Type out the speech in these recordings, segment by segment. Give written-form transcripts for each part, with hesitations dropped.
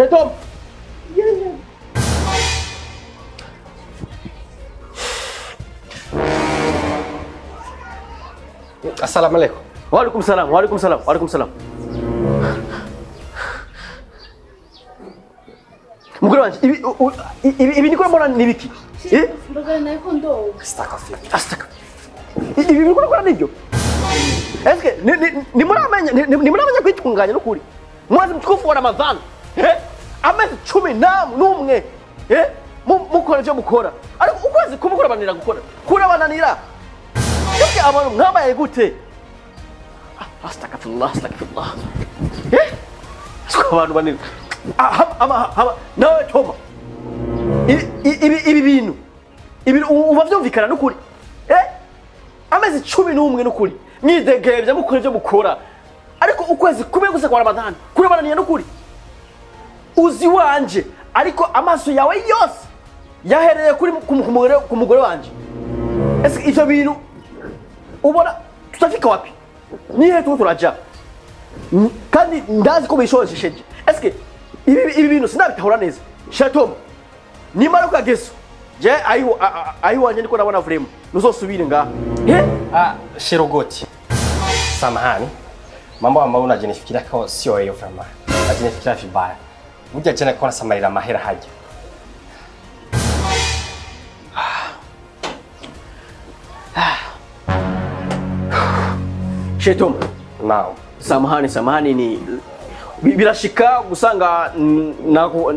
Shetom. Assalamu alaikum. Wa alaikum salam. Wa alaikum salam. Wa alaikum salam. Mugore wanje ibi nikora mbona nibiki? Mbagara nayo kondo. Astaka. Ibi nikora kora nibyo. Eske nimuramenya kwitunganya no kuri. Mwezi mtukufu wa Ramadhan. Amezi 11. Mukora byo mukora. Ariko ukwezi kumukora banira gukora. Kura bananira. Yuke abantu mwabaye gute? Astagfirullah. Abantu banira. Nawe Toma. Ibi bintu. Ibi uva byumvikana n'ukuri. Amezi 11 n'ukuri. Mwidegevye mukora byo mukora. Ariko ukwezi kumwe gusa kwa Ramadhan. Kuri bananiye n'ukuri. Uzi wanje ariko amaso yawe yose yahereye kuri ku mugore wanje. Ese ivyo bintu ubona tutafika wapi? Nihe turaja? Kandi ndazi ko bishojesheje. Eske ibi bintu sinabitahura neza. Shetom. Nimara kukageso. Je ayi wanje niko nabona vrema. Nuzosubire nga. Shirogoti. Samahani. Mambo ambayo unajinifikiria kwa sio hiyo vrema. Unajinifikiria vibaya. Buja jana kwa samarira mahera haja. Shetom. Now. Samahani ni birashika gusanga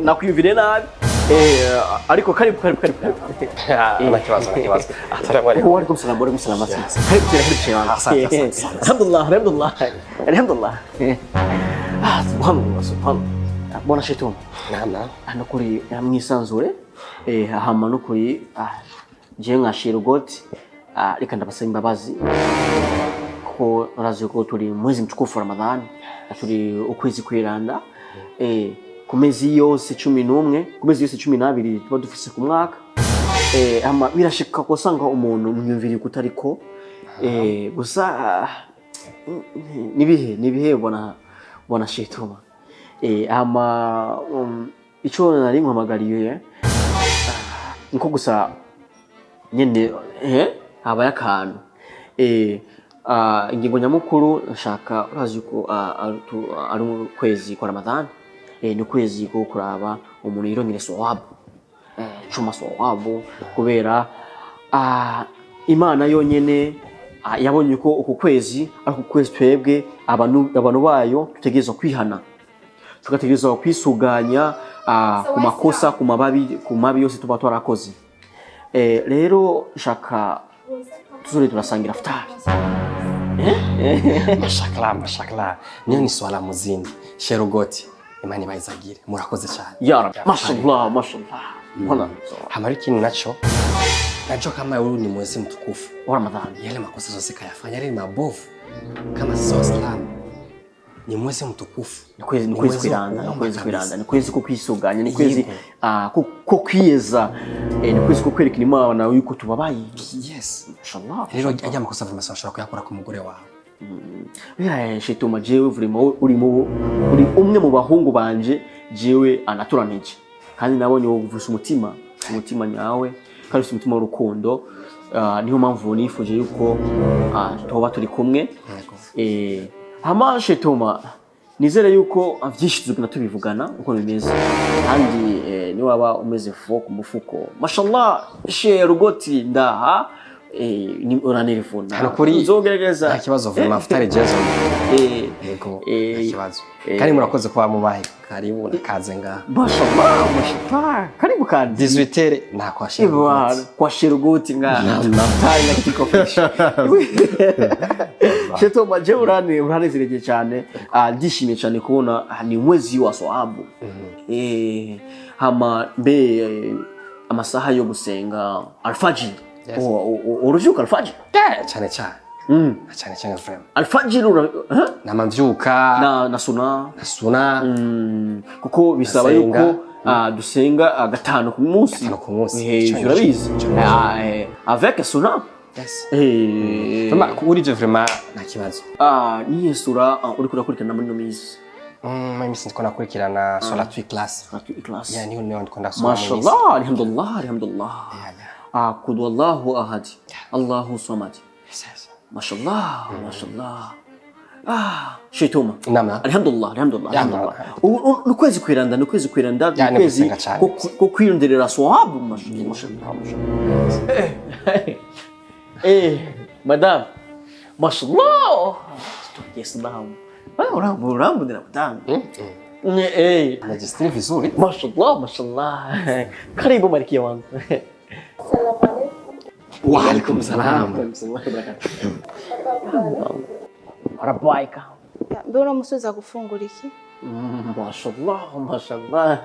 nakwiyumvire nabi. Ariko karibu. Nakibazo. Assalamu alaikum. Wa alaikum salam. Karibu. Alhamdulillah. Subhanallah. Bona Shetom. Naam. Ano kuri mwisanzure hama no kuri je nkashira ugoti reka ndabasaba imbabazi ko razi ko turi mwezi mtukufu Ramadhan turi ukwezi kwiranda ku mezi yose 11 ku mezi yose 12 tuba dufise ku mwaka ama birashika ko sanga umuntu myumviri kutariko gusa nibihe bona Shetom ama ico nari nkwamagariye nko gusa nyene habaye akantu ingingo nyamukuru nshaka urazi ko ari ukwezi kwa Ramadhan ni kwezi ko kuraba umuntu yirongere sawabu cuma sawabu kubera Imana yonyene yabonye ko uku kwezi ari ukwezi twebwe abantu bayo tutegerezwa kwihana tugategerezwa kwisuganya ku makosa ku mabi yose tuba twarakoze rero shaka tuzuri turasangira futari Mashakla niyo ni swala muzindi Sherogoti Imani bayizagire murakoze cyane ya Rabbi mashallah Mbona hamari kintu nacho kama huyu ni mwezi mtukufu wa Ramadhan yale makosa zose kayafanya yale mabovu kama sisi Waislamu ni mwezi mtukufu ni kwezi kwiranda ni kwezi kukwisuganya ni kwezi ko kwiyeza ni kwezi ko kwerekana Imana yuko tubabaye yes inshallah rero ajya makosa vuma sashobora kuyakora ku mugore wawe Shetom jewe vrimo uri umwe mu bahungu banje jewe anaturanije kandi nabonye wo guvusha umutima nyawe kandi umutima w'urukundo niho mpamvu nifuje yuko toba turi kumwe hama Shetom nizere yuko avyishizwe natubivugana uko bimeze kandi ni waba umeze ku mufuko mashallah Sherogoti ndaha ni uranelefona hano kuri nzogerageza nta kibazo vuma futari jezo yego kibazo kandi murakoze kuba mubahe karibu nakaze nga mashallah karibu kandi 18 na kwa Sherogoti nga natari na kitiko fish Shetom je uranezereye cyane ndishimye cyane kubona ni mwezi wa sawabu hama mbe amasaha yo gusenga alfajir uruvyuka alfajir cyane frame alfajir namavyuka na suna kuko bisaba yuko dusenga gatanu ku munsi urabizi avec suna yes uri je vraiment na kibazo ni sura uri kurakurikirana muri no mizi Mimi sindiko nakurikirana salatu ikhlas. Salatu ikhlas. Yeah, niyo ndiko ndasoma. Mashallah, alhamdulillah, alhamdulillah. Qul wallahu ahad. Allahu samad. Mashallah, mashallah. Shituma. Naam. Alhamdulillah, alhamdulillah. Nukwezi kwiranda, nukwezi ko kwiyonderera swahabu mashallah. Madam. Mashallah. Yes, naam. Urambo ndina mtamu. Najisikia vizuri. Mashallah, mashallah. Karibu malkia wangu. Assalamu alaikum. Wa alaikum salam. Warahmatullahi wabarakatuh. Arabaika. Mbona musoza gufungura iki? Mashallah, mashallah.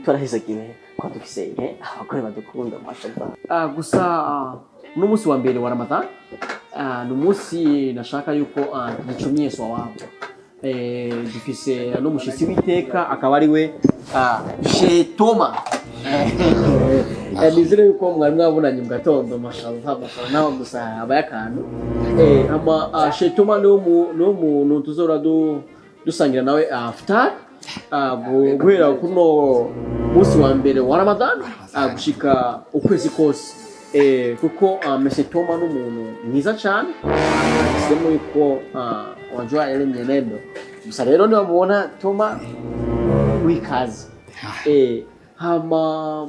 Turahise kiwe kwa tukiseye abakore badukunda mashallah. Gusa n'umunsi wa mbere wa Ramadhan n'umunsi nashaka yuko gicumye so wangu. Dufise n'umushitsi witeka akaba ari we Shetoma. Nizere yuko mwari mwabonanye mu gatondo mashallah naho gusa abayakantu ama Shetoma no muntu tuzora dusangira nawe after guhera kuno munsi wa mbere wa Ramadhan gushika ukwezi kose kuko Shetoma n'umuntu mwiza cyane semo yuko wajua elemye nendo gusa rero niba mubona Toma wikazi hama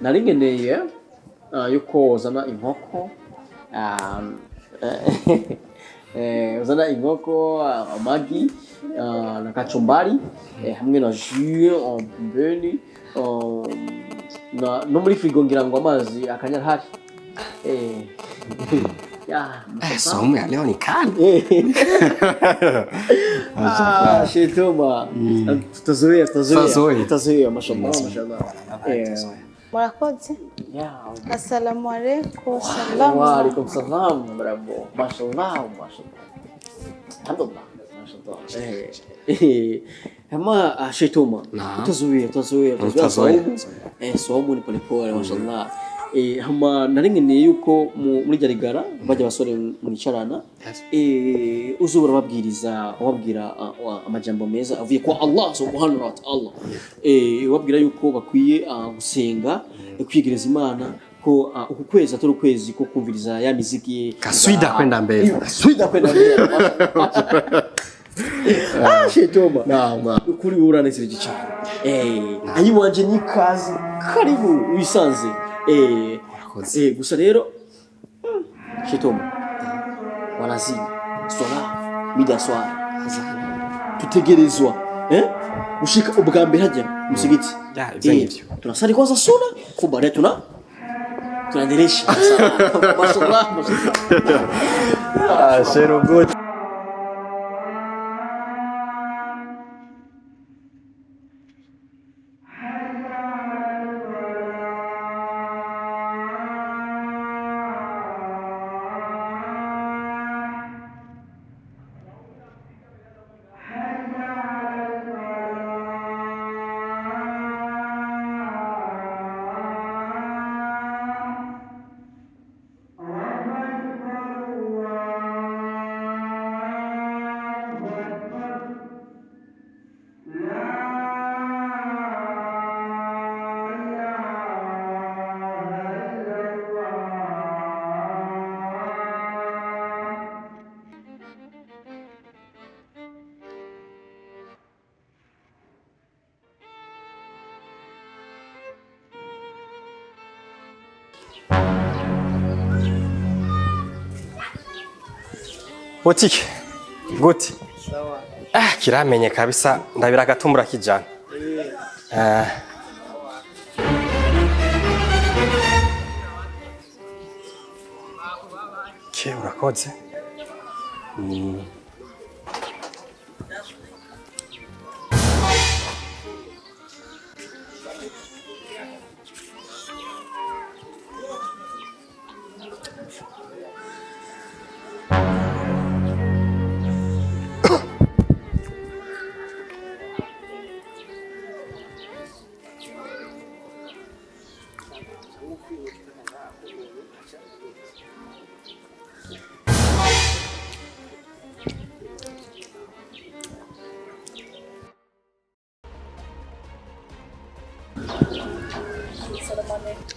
naringeneye yuko zana inkoko zana inkoko amagi na kachumbari hamwe na jus mbeni no muri frigo ngira ngo amazi akanya hari Somo ya leo ni kali. Shetoma. Tutazoea mashallah. Murakoze. Assalamu alaikum. Wa alaikum salam. Bravo. Mashallah. Alhamdulillah. Mashallah. Ama Shetoma. Tutazoea. Somo ni polepole mashallah. Hama naringeneye yuko muri jarigara bajya basore municarana uzubura babwiriza wabwira amajambo meza avuye kwa Allah subhanahu wa ta'ala wabwira yuko bakwiye gusenga kwigereza Imana ko uku kwezi atari ukwezi ko kumviriza ya miziki kaswida kwenda mbele Shetoma naam kuri uranezerije cyane ayiwanje nikazi karibu wisanze gusa rero Shetoma wanazini swala mida swala tutegerezwa ushika ubwa mbere hajya musigiti tunasali kwanza suna kubare tunaendelesha mashallah shero good. Botike. Gute? Sawa. Kiramenye kabisa ndabira gatumbura kijana. Urakoze.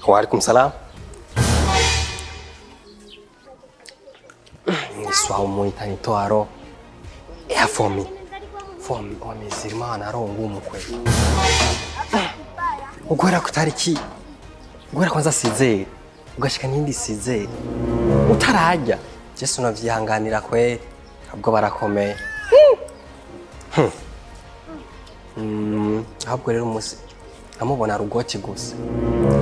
Wa alaikum salam. Niswa umuitani toaro. Ya for me. Mweziramadhan arongo umukwe. Ugwera kutariki. Ugwera kwanza sizere. Ugashika nindi sizere. Utarajya. Jesu navyihanganira kweri. Abwo barakomeye. Ahubwo rero umunsi namubona rugoti gusa.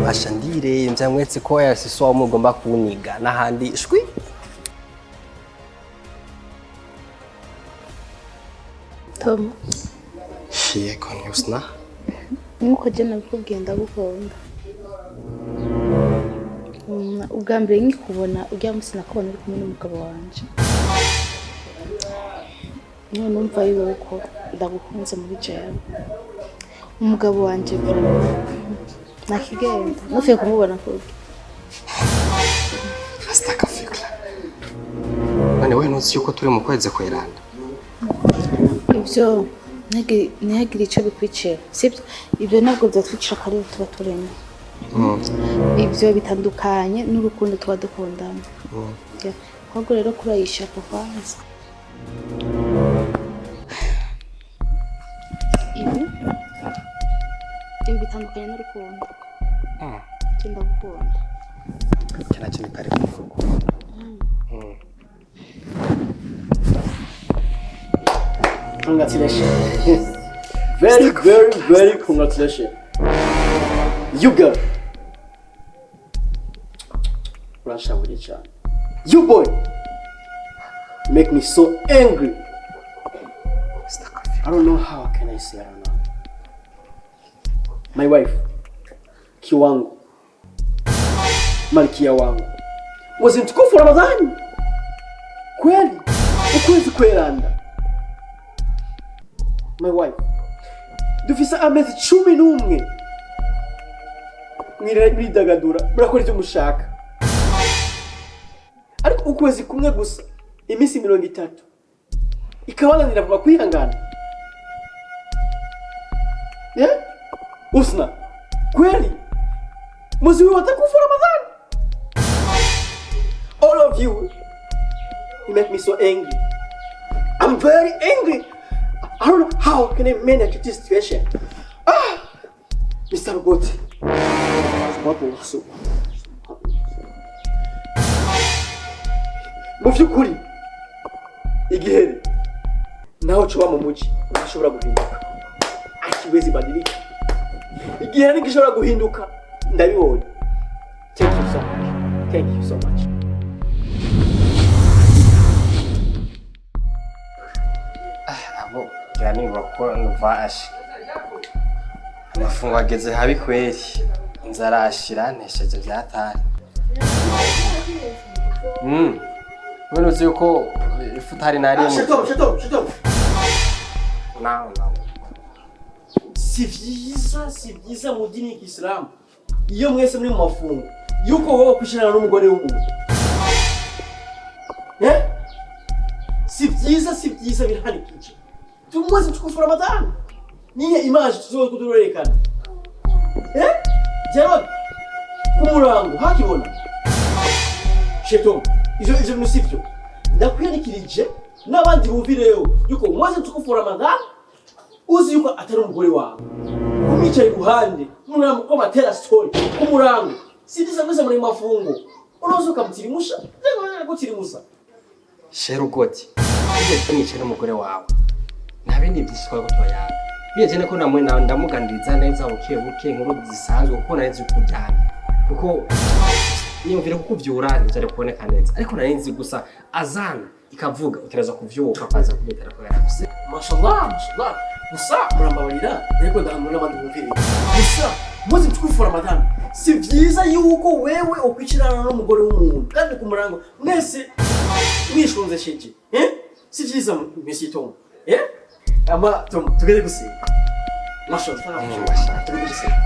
Basha ndiremvya mwetse ko yasiswa umugomba kuniga n'ahandi shwi. Tom. Shiye konyusna. Nuko je nabikubwiye ndagukunda. Ubwa mbere nkikubona ujya musi nakubona uri kumwe n'umugabo wanje. Niyo numva yiwe ko ndagukunze muri jewe. Umugabo wanje nakigenda nufiye kumubona kuri. Astagfirullah. None we ntuzi yuko turi mu kwezi kweranda. Ibyo ntihagire icyo bikwicira sibyo ibyo ntabwo byatwicira akarere tuba turimo ibyo bitandukanye n'urukundo tuba dukundana ahubwo rero kurayisha kuvanza ibi bitandukanye n'urukundo cyenda gukunda cyana cyane kare kurukundo. Congratulations. Very congratulations. You girl. You boy. Make me so angry. I don't know how can I say I don't know. My wife. Kiwangu. Malkia wangu. Was in school for Ramadan. Kweli. Ukwezi kweranda. My wife. Dufise amezi 11. Mwidagadura. Murakora ivyo mushaka. Ariko ukwezi kumwe gusa. Imisi 30. Ikabananira vuba kwihangana. Yeah? Usna. Kweli. Muzi watakufa Ramadan. All of you. You make me so angry. I'm very angry. I don't know how can I manage this situation. Mr. Goat. Mu byukuri igihere naho coba mu muji ashobora guhinduka. Akiwezi badilika. Igihere gishobora guhinduka ndabibonye. Thank you so much. Thank you so much. Abo yani bakora nuvash. Amafungo ageze habi kweri. Inzara ashira nesheje byatari. Wewe uzi uko ifutari nari Shut up. No. Si vyiza mu dini y'Islam. Iyo mwese muri mu mafungo yuko wowe kwishirana n'umugore w'umuntu. Si vyiza birahanikije. Tumwezi tukufu Ramadan. Niye image tuzo kudurerekana. Jero kumurango hakibona. Sheto ivyo musivyo. Ndakwiyandikirije n'abandi buvireyo yuko mwezi tukufu Ramadan uzi yuko atari umugore wawe. Kumicaye ruhande mwana ko batera story kumurango. Sidiza mwese muri mafungo. Unozoka mutirimusha. Ndengona gutirimusa. Shero goti. Ije tumice n'umugore wawe. Ntabindi byishwa ko toyaga. Biye cyane ko namwe ndamuganiriza neza buke nkuru zisanzwe kuko nari kujyana. Kuko niyumvira kukuvyura nzare kuboneka neza. Ariko nari nzi gusa azana ikavuga utereza kuvyuka kwaza kubitara ko yarafise. Mashallah. Musa murambabarira ariko ndahamwe n'abandi bumvire. Musa muzi tukufu Ramadan. Si vyiza yuko wewe ukwicirana n'umugore w'umuntu kandi kumurango mwese mwishunze sheje. Si vyiza Messi Tom. Ama Tom tugere gusiga. Mashallah. Tugere gusiga.